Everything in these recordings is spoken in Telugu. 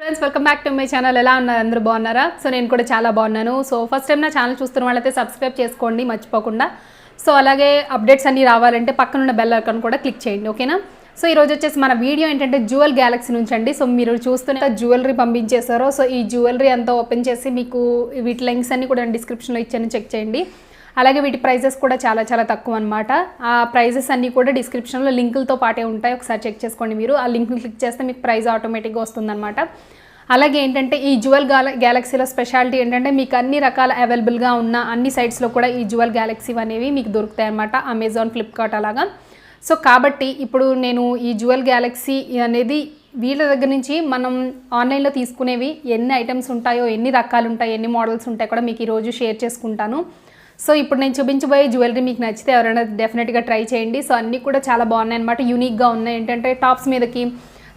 Friends welcome back to my channel. ఎలా ఉన్నారు? అందరూ బాగున్నారా? సో నేను కూడా చాలా బాగున్నాను. సో ఫస్ట్ టైం నా ఛానల్ చూస్తున్న వాళ్ళైతే సబ్స్క్రైబ్ చేసుకోండి మర్చిపోకుండా. సో అలాగే అప్డేట్స్ అన్నీ రావాలంటే పక్కనున్న బెల్ ఐకాన్ కూడా క్లిక్ చేయండి, ఓకేనా? సో ఈరోజు వచ్చేసి మన వీడియో ఏంటంటే జ్యువెల్ గ్యాలక్సీ నుంచి అండి. సో మీరు చూస్తున్న జ్యువెలరీ పంపించేశారో, సో ఈ జ్యువెలరీ అంతా ఓపెన్ చేసి మీకు వీటి లింక్స్ అన్ని కూడా డిస్క్రిప్షన్లో ఇచ్చాను, చెక్ చేయండి. అలాగే వీటి ప్రైజెస్ కూడా చాలా చాలా తక్కువ అనమాట. ఆ ప్రైజెస్ అన్నీ కూడా డిస్క్రిప్షన్లో లింకులతో పాటే ఉంటాయి, ఒకసారి చెక్ చేసుకోండి. మీరు ఆ లింక్ని క్లిక్ చేస్తే మీకు ప్రైస్ ఆటోమేటిక్గా వస్తుందన్నమాట. అలాగే ఏంటంటే ఈ జ్యువెల్ గ్యాలక్సీలో స్పెషాలిటీ ఏంటంటే మీకు అన్ని రకాల అవైలబుల్గా ఉన్న అన్ని సైట్స్లో కూడా ఈ జ్యువెల్ గ్యాలక్సీ అనేవి మీకు దొరుకుతాయి అన్నమాట, అమెజాన్, ఫ్లిప్కార్ట్ అలాగా. సో కాబట్టి ఇప్పుడు నేను ఈ జ్యువెల్ గ్యాలక్సీ అనేది వీళ్ళ దగ్గర నుంచి మనం ఆన్లైన్లో తీసుకునేవి ఎన్ని ఐటమ్స్ ఉంటాయో, ఎన్ని రకాలు ఉంటాయి, ఎన్ని మోడల్స్ ఉంటాయో కూడా మీకు ఈరోజు షేర్ చేసుకుంటాను. సో ఇప్పుడు నేను చూపించబోయే జ్యువెలరీ మీకు నచ్చితే ఎవరైనా డెఫినెట్గా ట్రై చేయండి. సో అన్నీ కూడా చాలా బాగున్నాయి అనమాట, యూనిక్గా ఉన్నాయి. ఏంటంటే టాప్స్ మీదకి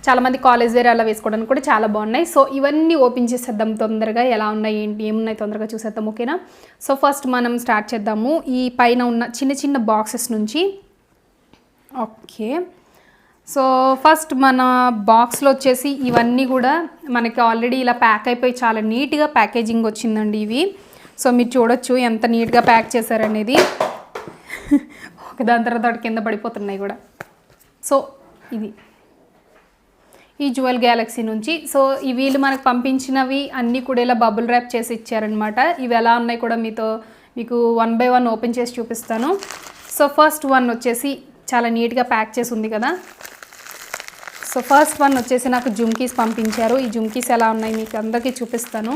చాలామంది కాలేజ్ వేర్ అలా వేసుకోవడానికి కూడా చాలా బాగున్నాయి. సో ఇవన్నీ ఓపెన్ చేసేద్దాం తొందరగా, ఎలా ఉన్నాయి ఏంటి ఏమున్నాయి తొందరగా చూసేద్దాం, ఓకేనా? సో ఫస్ట్ మనం స్టార్ట్ చేద్దాము ఈ పైన ఉన్న చిన్న చిన్న బాక్సెస్ నుంచి. ఓకే, సో ఫస్ట్ మన బాక్స్లో వచ్చేసి ఇవన్నీ కూడా మనకి ఆల్రెడీ ఇలా ప్యాక్ అయిపోయి చాలా నీట్గా ప్యాకేజింగ్ వచ్చిందండి ఇవి. సో మీరు చూడొచ్చు ఎంత నీట్గా ప్యాక్ చేశారనేది. ఒకదాని తర్వాత కింద పడిపోతున్నాయి కూడా. సో ఇది ఈ జ్యువెల్ గ్యాలక్సీ నుంచి. సో ఈ వీళ్ళు మనకు పంపించినవి అన్నీ కూడా ఇలా బబుల్ ర్యాప్ చేసి ఇచ్చారనమాట. ఇవి ఎలా ఉన్నాయి కూడా మీకు 1 by 1 ఓపెన్ చేసి చూపిస్తాను. సో ఫస్ట్ వన్ వచ్చేసి చాలా నీట్గా ప్యాక్ చేసి ఉంది కదా. సో ఫస్ట్ వన్ వచ్చేసి నాకు జుమ్కీస్ పంపించారు. ఈ జుమ్కీస్ ఎలా ఉన్నాయి మీకు అందరికీ చూపిస్తాను.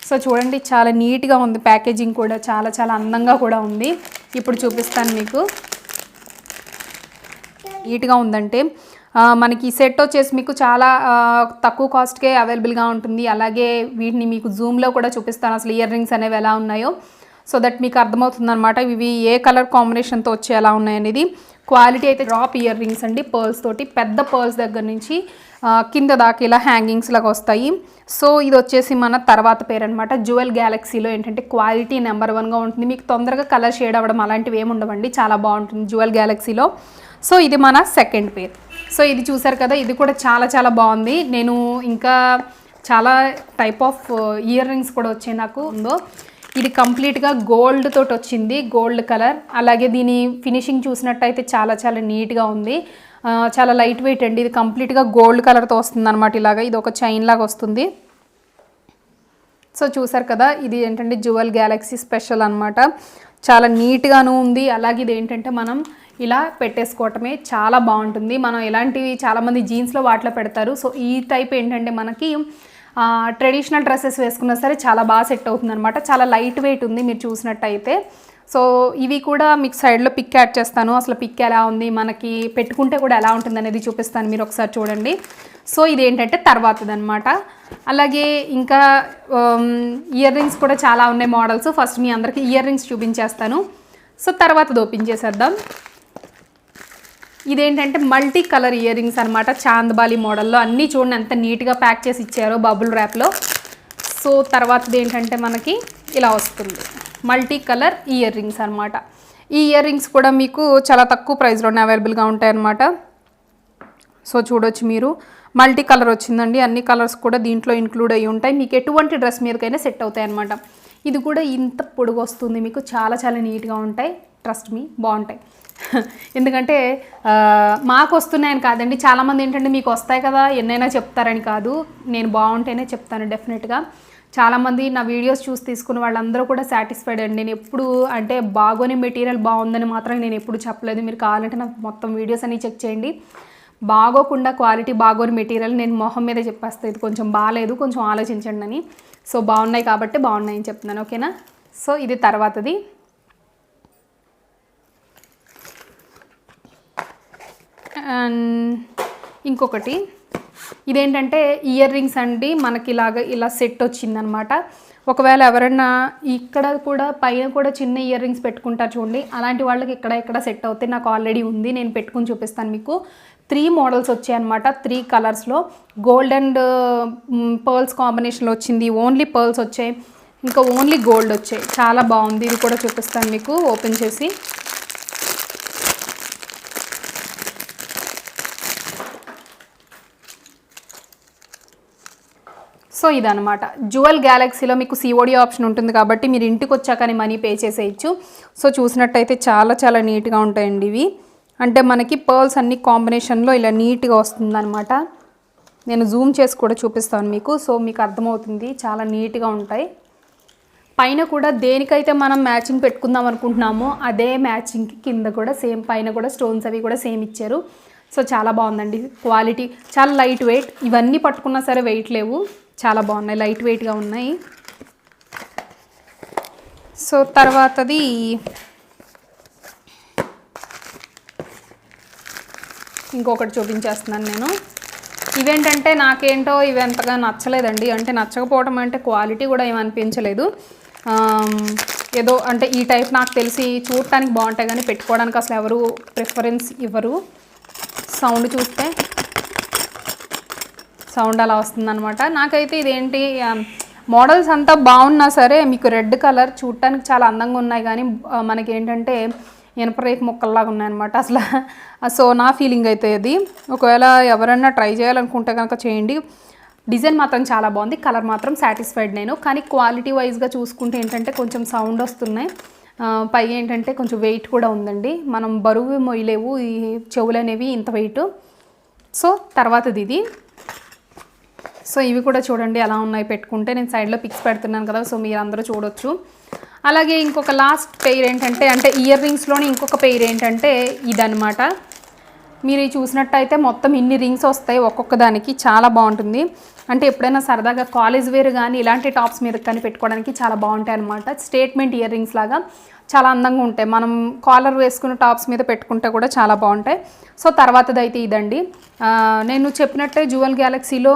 సో చూడండి చాలా నీట్గా ఉంది ప్యాకేజింగ్ కూడా, చాలా చాలా అందంగా కూడా ఉంది. ఇప్పుడు చూపిస్తాను మీకు. నీట్గా ఉందంటే మనకి సెట్ వచ్చేసి మీకు చాలా తక్కువ కాస్ట్కే అవైలబుల్గా ఉంటుంది. అలాగే వీటిని మీకు జూమ్లో కూడా చూపిస్తాను అసలు ఇయర్ రింగ్స్ అనేవి ఎలా ఉన్నాయో, సో దట్ మీకు అర్థమవుతుంది అనమాట ఇవి ఏ కలర్ కాంబినేషన్తో వచ్చి ఎలా ఉన్నాయనేది. క్వాలిటీ అయితే డ్రాప్ ఇయర్ రింగ్స్ అండి, పర్ల్స్ తోటి, పెద్ద పర్ల్స్ దగ్గర నుంచి కింద దాకా ఇలా హ్యాంగింగ్స్ లాగా వస్తాయి. సో ఇది వచ్చేసి మన తర్వాత పేరు అనమాట. జ్యువెల్ గ్యాలక్సీలో ఏంటంటే క్వాలిటీ నెంబర్ 1గా ఉంటుంది. మీకు తొందరగా కలర్ షేడ్ అవ్వడం అలాంటివి ఏమి ఉండవండి, చాలా బాగుంటుంది జ్యువెల్ గ్యాలక్సీలో. సో ఇది మన సెకండ్ పేర్. సో ఇది చూసారు కదా, ఇది కూడా చాలా చాలా బాగుంది. నేను ఇంకా చాలా టైప్ ఆఫ్ ఇయర్ రింగ్స్ కూడా వచ్చాయి నాకు ఉందో. ఇది కంప్లీట్గా గోల్డ్ తోటి వచ్చింది, గోల్డ్ కలర్. అలాగే దీని ఫినిషింగ్ చూసినట్టయితే చాలా చాలా నీట్గా ఉంది, చాలా లైట్ వెయిట్ అండి. ఇది కంప్లీట్గా గోల్డ్ కలర్తో వస్తుంది అనమాట. ఇలాగా ఇది ఒక చైన్ లాగా వస్తుంది. సో చూసారు కదా, ఇది ఏంటంటే జ్యువెల్ గ్యాలక్సీ స్పెషల్ అనమాట, చాలా నీట్గాను ఉంది. అలాగే ఇది ఏంటంటే మనం ఇలా పెట్టేసుకోవటమే చాలా బాగుంటుంది. మనం ఇలాంటివి చాలామంది జీన్స్లో వాటిలో పెడతారు. సో ఈ టైప్ ఏంటంటే మనకి ట్రెడిషనల్ డ్రెస్సెస్ వేసుకున్నా సరే చాలా బాగా సెట్ అవుతుంది అనమాట. చాలా లైట్ వెయిట్ ఉంది మీరు చూసినట్టయితే. సో ఇవి కూడా మీకు సైడ్లో పిక్ యాడ్ చేస్తాను, అసలు పిక్ ఎలా ఉంది, మనకి పెట్టుకుంటే కూడా ఎలా ఉంటుంది అనేది చూపిస్తాను, మీరు ఒకసారి చూడండి. సో ఇది ఏంటంటే తర్వాతది అనమాట. అలాగే ఇంకా ఇయర్ రింగ్స్ కూడా చాలా ఉన్నాయి మోడల్స్. ఫస్ట్ మీ అందరికీ ఇయర్ రింగ్స్ చూపించేస్తాను. సో తర్వాతది ఓపెన్ చేసేద్దాం. ఇదేంటంటే మల్టీ కలర్ ఇయర్ రింగ్స్ అనమాట, చాందబాలి మోడల్లో. అన్నీ చూడండి ఎంత నీట్గా ప్యాక్ చేసి ఇచ్చారో బబుల్ ర్యాప్లో. సో తర్వాతది ఏంటంటే మనకి ఇలా వస్తుంది, మల్టీ కలర్ ఇయర్ రింగ్స్ అనమాట. ఈ ఇయర్ రింగ్స్ కూడా మీకు చాలా తక్కువ ప్రైస్లోనే అవైలబుల్గా ఉంటాయన్నమాట. సో చూడొచ్చు మీరు, మల్టీ కలర్ వచ్చిందండి, అన్ని కలర్స్ కూడా దీంట్లో ఇంక్లూడ్ అయ్యి ఉంటాయి. మీకు ఎటువంటి డ్రెస్ మీదకైనా సెట్ అవుతాయి అనమాట. ఇది కూడా ఇంత పొడుగు వస్తుంది మీకు, చాలా చాలా నీట్గా ఉంటాయి, ట్రస్ట్ మీ బాగుంటాయి. ఎందుకంటే మాకు వస్తున్నాయని కాదండి, చాలామంది ఏంటంటే మీకు వస్తాయి కదా ఎన్నైనా చెప్తారని కాదు, నేను బాగుంటేనే చెప్తాను డెఫినెట్గా. చాలామంది నా వీడియోస్ చూసి తీసుకున్న వాళ్ళందరూ కూడా సాటిస్ఫైడ్ అండి. నేను ఎప్పుడు అంటే బాగోని మెటీరియల్ బాగుందని మాత్రం నేను ఎప్పుడు చెప్పలేదు. మీరు కావాలంటే నాకు మొత్తం వీడియోస్ అన్నీ చెక్ చేయండి. బాగోకుండా క్వాలిటీ బాగోని మెటీరియల్ నేను మొహం మీద చెప్పేస్తాను, ఇది కొంచెం బాగాలేదు కొంచెం ఆలోచించండి అని. సో బాగున్నాయి కాబట్టి బాగున్నాయని చెప్తున్నాను, ఓకేనా? సో ఇది తర్వాతది. అండ్ ఇంకొకటి ఇదేంటంటే ఇయర్ రింగ్స్ అండి, మనకి ఇలా సెట్ వచ్చిందనమాట. ఒకవేళ ఎవరైనా ఇక్కడ కూడా పైన కూడా చిన్న ఇయర్ రింగ్స్ పెట్టుకుంటారు చూడండి, అలాంటి వాళ్ళకి ఇక్కడ సెట్ అవుతాయి. నాకు ఆల్రెడీ ఉంది, నేను పెట్టుకుని చూపిస్తాను మీకు. 3 మోడల్స్ వచ్చాయి అనమాట, 3 కలర్స్లో. గోల్డ్ అండ్ పర్ల్స్ కాంబినేషన్లో వచ్చింది, ఓన్లీ పర్ల్స్ వచ్చాయి, ఇంకా ఓన్లీ గోల్డ్ వచ్చాయి. చాలా బాగుంది, ఇది కూడా చూపిస్తాను మీకు ఓపెన్ చేసి. సో ఇదనమాట జ్యువెల్ గ్యాలక్సీలో మీకు సిఓడి ఆప్షన్ ఉంటుంది కాబట్టి మీరు ఇంటికి వచ్చాకని మనీ పే చేసేయచ్చు. సో చూసినట్టయితే చాలా చాలా నీట్గా ఉంటాయండి ఇవి. అంటే మనకి పర్ల్స్ అన్ని కాంబినేషన్లో ఇలా నీట్గా వస్తుందన్నమాట. నేను జూమ్ చేసి కూడా చూపిస్తాను మీకు, సో మీకు అర్థమవుతుంది. చాలా నీట్గా ఉంటాయి. పైన కూడా దేనికైతే మనం మ్యాచింగ్ పెట్టుకుందాం అనుకుంటున్నామో అదే మ్యాచింగ్కి కింద కూడా సేమ్, పైన కూడా స్టోన్స్ అవి కూడా సేమ్ ఇచ్చారు. సో చాలా బాగుందండి. క్వాలిటీ చాలా లైట్ వెయిట్. ఇవన్నీ పట్టుకున్నా సరే వెయిట్ లేవు, చాలా బాగున్నాయి, లైట్ వెయిట్గా ఉన్నాయి. సో తర్వాతది ఇంకొకటి చూపించేస్తున్నాను నేను. ఇవేంటంటే నాకేంటో ఇవి ఎంతగా నచ్చలేదండి. అంటే నచ్చకపోవడం అంటే క్వాలిటీ కూడా ఏమనిపించలేదు. ఏదో అంటే ఈ టైప్ నాకు తెలిసి చూడటానికి బాగుంటాయి కానీ పెట్టుకోవడానికి అసలు ఎవరు ప్రిఫరెన్స్ ఇవ్వరు. సౌండ్ చూస్తే సౌండ్ అలా వస్తుందన్నమాట. నాకైతే ఇదేంటి మోడల్స్ అంతా బాగున్నా సరే మీకు రెడ్ కలర్ చూడటానికి చాలా అందంగా ఉన్నాయి కానీ మనకి ఏంటంటే ఇనపరేకు ముక్కల్లాగా ఉన్నాయన్నమాట అసలు. సో నా ఫీలింగ్ అయితే అది. ఒకవేళ ఎవరైనా ట్రై చేయాలనుకుంటే కనుక చేయండి. డిజైన్ మాత్రం చాలా బాగుంది, కలర్ మాత్రం సాటిస్ఫైడ్ నేను. కానీ క్వాలిటీ వైజ్గా చూసుకుంటే ఏంటంటే కొంచెం సౌండ్ వస్తున్నాయి. పైగా ఏంటంటే కొంచెం వెయిట్ కూడా ఉందండి. మనం బరువు మొయ్యలేవు ఈ చెవులు అనేవి ఇంత వెయిట్. సో తర్వాతది ఇది. సో ఇవి కూడా చూడండి ఎలా ఉన్నాయి పెట్టుకుంటే. నేను సైడ్లో పిక్స్ పెడుతున్నాను కదా, సో మీరు అందరూ చూడొచ్చు. అలాగే ఇంకొక లాస్ట్ పెయిర్ ఏంటంటే, అంటే ఇయర్ రింగ్స్లోనే ఇంకొక పెయిర్ ఏంటంటే ఇదనమాట. మీరు చూసినట్టయితే మొత్తం ఇన్ని రింగ్స్ వస్తాయి ఒక్కొక్క దానికి. చాలా బాగుంటుంది. అంటే ఎప్పుడైనా సరదాగా కాలేజ్ వేర్ కానీ ఇలాంటి టాప్స్ మీద కానీ పెట్టుకోవడానికి చాలా బాగుంటాయి అనమాట. స్టేట్మెంట్ ఇయర్ రింగ్స్ లాగా చాలా అందంగా ఉంటాయి. మనం కాలర్ వేసుకున్న టాప్స్ మీద పెట్టుకుంటే కూడా చాలా బాగుంటాయి. సో తర్వాతది అయితే ఇదండి. నేను చెప్పినట్టే జ్యువెల్ గ్యాలక్సీలో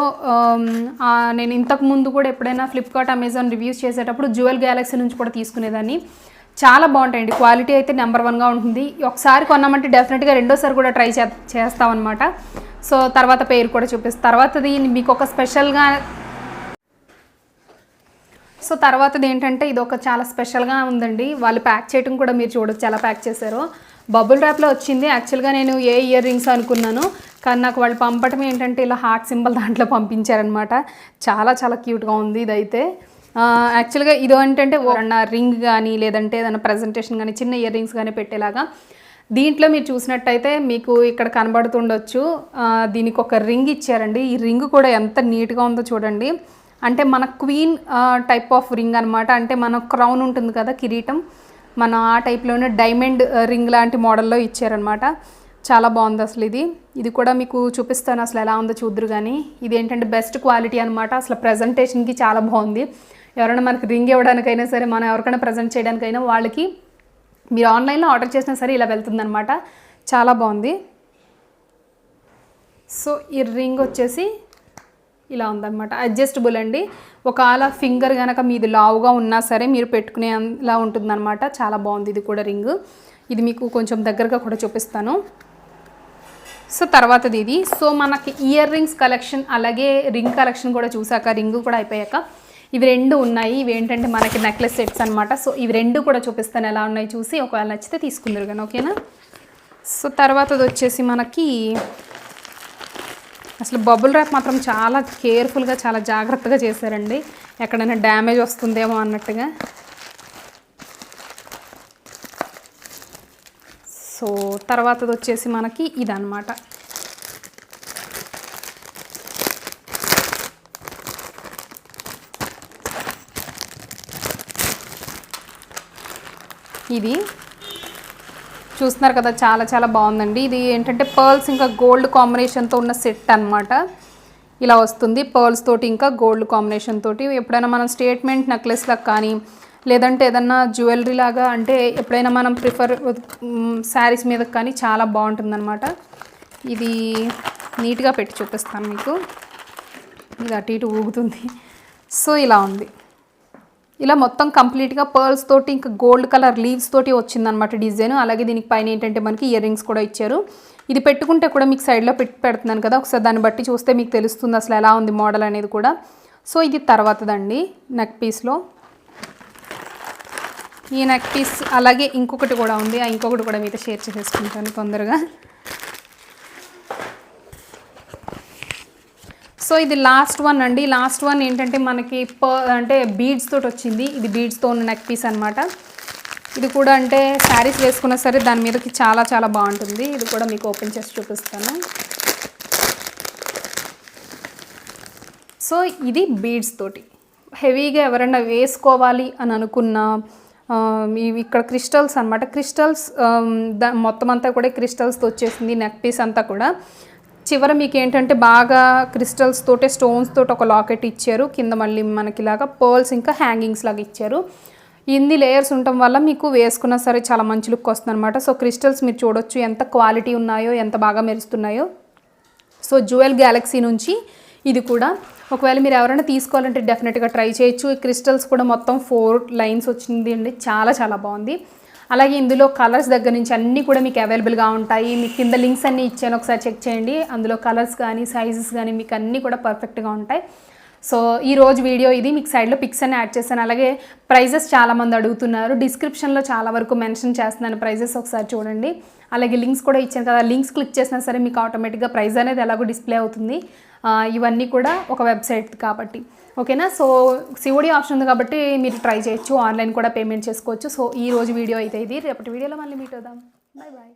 నేను ఇంతకు ముందు కూడా ఎప్పుడైనా ఫ్లిప్కార్ట్, అమెజాన్ రివ్యూస్ చేసేటప్పుడు జ్యువెల్ గ్యాలక్సీ నుంచి కూడా తీసుకునేదాన్ని. చాలా బాగుంటాయండి. క్వాలిటీ అయితే నెంబర్ 1గా ఉంటుంది. ఒకసారి కొన్నామంటే డెఫినెట్గా రెండోసారి కూడా ట్రై చేస్తామన్నమాట. సో తర్వాత పేరు కూడా చూపిస్తాను. తర్వాతది మీకు ఒక స్పెషల్గా, సో తర్వాతది ఏంటంటే ఇది ఒక చాలా స్పెషల్గా ఉందండి. వాళ్ళు ప్యాక్ చేయడం కూడా మీరు చూడొచ్చు ఎలా ప్యాక్ చేశారో. బబుల్ ర్యాప్లో వచ్చింది. యాక్చువల్గా నేను ఏ ఇయర్ రింగ్స్ అనుకున్నాను కానీ నాకు వాళ్ళు పంపటం ఏంటంటే ఇలా హార్ట్ సింబల్ దాంట్లో పంపించారనమాట. చాలా చాలా క్యూట్గా ఉంది ఇదైతే. యాక్చువల్గా ఇది ఏంటంటే ఏదన్నా రింగ్ కానీ లేదంటే ఏదైనా ప్రజెంటేషన్ కానీ చిన్న ఇయర్ రింగ్స్ కానీ పెట్టేలాగా. దీంట్లో మీరు చూసినట్టయితే మీకు ఇక్కడ కనబడుతుండొచ్చు, దీనికి ఒక రింగ్ ఇచ్చారండి. ఈ రింగ్ కూడా ఎంత నీట్గా ఉందో చూడండి. అంటే మన క్వీన్ టైప్ ఆఫ్ రింగ్ అనమాట. అంటే మన క్రౌన్ ఉంటుంది కదా, కిరీటం, మన ఆ టైప్లోనే డైమండ్ రింగ్ లాంటి మోడల్లో ఇచ్చారనమాట. చాలా బాగుంది అసలు ఇది కూడా మీకు చూపిస్తాను అసలు ఎలా ఉందో చూద్దరు. కానీ ఇది ఏంటంటే బెస్ట్ క్వాలిటీ అనమాట. అసలు ప్రజెంటేషన్కి చాలా బాగుంది. ఎవరైనా మనకి రింగ్ ఇవ్వడానికైనా సరే, మనం ఎవరికైనా ప్రజెంట్ చేయడానికైనా వాళ్ళకి మీరు ఆన్లైన్లో ఆర్డర్ చేసినా సరే ఇలా వెళ్తుందనమాట. చాలా బాగుంది. సో ఈ రింగ్ వచ్చేసి ఇలా ఉందన్నమాట. అడ్జస్టబుల్ అండి. ఒకవేళ ఫింగర్ కనుక మీది లావుగా ఉన్నా సరే మీరు పెట్టుకునేలా ఉంటుందన్నమాట. చాలా బాగుంది ఇది కూడా రింగ్. ఇది మీకు కొంచెం దగ్గరగా కూడా చూపిస్తాను. సో తర్వాతది ఇది. సో మనకి ఇయర్ రింగ్స్ కలెక్షన్ అలాగే రింగ్ కలెక్షన్ కూడా చూసాక, రింగ్ కూడా అయిపోయాక ఇవి రెండు ఉన్నాయి. ఇవి ఏంటంటే మనకి నెక్లెస్ సెట్స్ అనమాట. సో ఇవి రెండు కూడా చూపిస్తాను ఎలా ఉన్నాయి చూసి ఒకవేళ నచ్చితే తీసుకుందరు కానీ, ఓకేనా. సో తర్వాతది వచ్చేసి మనకి అసలు బబుల్ ర్యాప్ మాత్రం చాలా కేర్ఫుల్గా చాలా జాగ్రత్తగా చేశారండి. ఎక్కడైనా డ్యామేజ్ వస్తుందేమో అన్నట్టుగా. సో తర్వాతది వచ్చేసి మనకి ఇదన్నమాట. ఇది చూస్తున్నారు కదా, చాలా చాలా బాగుందండి. ఇది ఏంటంటే పర్ల్స్ ఇంకా గోల్డ్ కాంబినేషన్తో ఉన్న సెట్ అనమాట. ఇలా వస్తుంది పర్ల్స్ తోటి ఇంకా గోల్డ్ కాంబినేషన్ తోటి. ఎప్పుడైనా మనం స్టేట్మెంట్ నెక్లెస్లకు కానీ లేదంటే ఏదన్నా జ్యువెలరీ లాగా, అంటే ఎప్పుడైనా మనం ప్రిఫర్ శారీస్ మీద కానీ చాలా బాగుంటుందన్నమాట. ఇది నీట్గా పెట్టి చూపిస్తాను మీకు. ఇది అటు ఇటు ఊగుతుంది. సో ఇలా ఉంది. ఇలా మొత్తం కంప్లీట్గా పర్ల్స్ తోటి ఇంకా గోల్డ్ కలర్ లీవ్స్ తోటి వచ్చిందనమాట డిజైన్. అలాగే దీనికి పైన ఏంటంటే మనకి ఇయర్ రింగ్స్ కూడా ఇచ్చారు. ఇది పెట్టుకుంటే కూడా మీకు సైడ్లో పెడుతున్నాను కదా, ఒకసారి దాన్ని బట్టి చూస్తే మీకు తెలుస్తుంది అసలు ఎలా ఉంది మోడల్ అనేది కూడా. సో ఇది తర్వాతదండి నెక్ పీస్లో. ఈ నెక్ పీస్ అలాగే ఇంకొకటి కూడా ఉంది. ఆ ఇంకొకటి కూడా మీతో షేర్ చేసేసుకుంటాను తొందరగా. సో ఇది లాస్ట్ వన్ అండి. లాస్ట్ వన్ ఏంటంటే మనకి అంటే బీడ్స్ తోటి వచ్చింది. ఇది బీడ్స్తో ఉన్న నెక్ పీస్ అనమాట. ఇది కూడా అంటే శారీస్ వేసుకున్నా సరే దాని మీదకి చాలా చాలా బాగుంటుంది. ఇది కూడా మీకు ఓపెన్ చేసి చూపిస్తాను. సో ఇది బీడ్స్ తోటి హెవీగా ఎవరైనా వేసుకోవాలి అని అనుకున్న ఇవి ఇక్కడ క్రిస్టల్స్ అనమాట. క్రిస్టల్స్ మొత్తం అంతా కూడా క్రిస్టల్స్తో వచ్చేసింది నెక్ పీస్ అంతా కూడా. చివర మీకు ఏంటంటే బాగా క్రిస్టల్స్ తోటే స్టోన్స్ తోటి ఒక లాకెట్ ఇచ్చారు. కింద మళ్ళీ మనకి ఇలాగా పర్ల్స్ ఇంకా హ్యాంగింగ్స్ లాగా ఇచ్చారు. ఇన్ని లేయర్స్ ఉండటం వల్ల మీకు వేసుకున్నా సరే చాలా మంచి లుక్ వస్తుంది అనమాట. సో క్రిస్టల్స్ మీరు చూడొచ్చు ఎంత క్వాలిటీ ఉన్నాయో, ఎంత బాగా మెరుస్తున్నాయో. సో జ్యువెల్ గ్యాలక్సీ నుంచి ఇది కూడా ఒకవేళ మీరు ఎవరైనా తీసుకోవాలంటే డెఫినెట్గా ట్రై చేయొచ్చు. ఈ క్రిస్టల్స్ కూడా మొత్తం 4 లైన్స్ వచ్చింది అండి, చాలా చాలా బాగుంది. అలాగే ఇందులో కలర్స్ దగ్గర నుంచి అన్నీ కూడా మీకు అవైలబుల్గా ఉంటాయి. మీకు కింద లింక్స్ అన్నీ ఇచ్చాను, ఒకసారి చెక్ చేయండి. అందులో కలర్స్ కానీ సైజెస్ కానీ మీకు అన్నీ కూడా పర్ఫెక్ట్గా ఉంటాయి. సో ఈ రోజు వీడియో ఇది. మీకు సైడ్లో పిక్స్ అన్ని యాడ్ చేశాను. అలాగే ప్రైజెస్ చాలామంది అడుగుతున్నారు, డిస్క్రిప్షన్లో చాలా వరకు మెన్షన్ చేస్తున్నాను ప్రైజెస్, ఒకసారి చూడండి. అలాగే లింక్స్ కూడా ఇచ్చాను కదా, లింక్స్ క్లిక్ చేసినా సరే మీకు ఆటోమేటిక్గా ప్రైస్ అనేది ఎలాగో డిస్ప్లే అవుతుంది. ఇవన్నీ కూడా ఒక వెబ్సైట్ కాబట్టి ఓకేనా. సో సిఓడి ఆప్షన్ ఉంది కాబట్టి మీరు ట్రై చేయొచ్చు, ఆన్లైన్ కూడా పేమెంట్ చేసుకోవచ్చు. సో ఈ రోజు వీడియో అయితే ఇది. రేపటి వీడియోలో మళ్ళీ మీట్ అవుదాం. Bye bye.